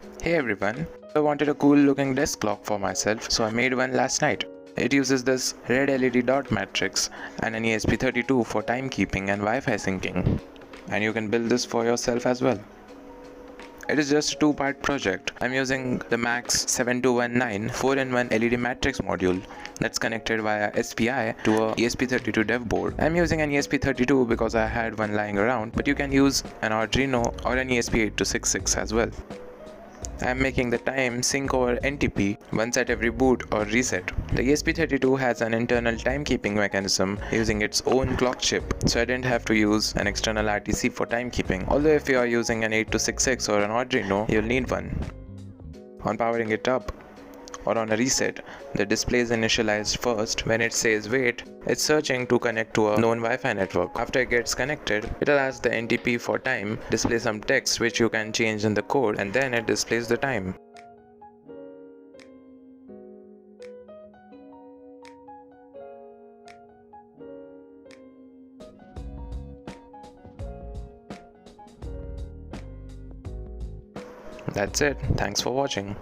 Hey everyone, I wanted a cool looking desk clock for myself, so I made one last night. It uses this red LED dot matrix and an ESP32 for timekeeping and Wi-Fi syncing. And you can build this for yourself as well. It is just a two-part project. I'm using the Max7219 4-in-1 LED matrix module that's connected via SPI to a ESP32 dev board. I'm using an ESP32 because I had one lying around, but you can use an Arduino or an ESP8266 as well. I am making the time sync over NTP once at every boot or reset. The ESP32 has an internal timekeeping mechanism using its own clock chip, so I didn't have to use an external RTC for timekeeping. Although if you are using an 8266 or an Arduino, you'll need one. On powering it up or on a reset, the display is initialized first. When it says wait, it's searching to connect to a known Wi-Fi network. After it gets connected, it'll ask the NTP for time, display some text which you can change in the code, and then it displays the time. That's it. Thanks for watching.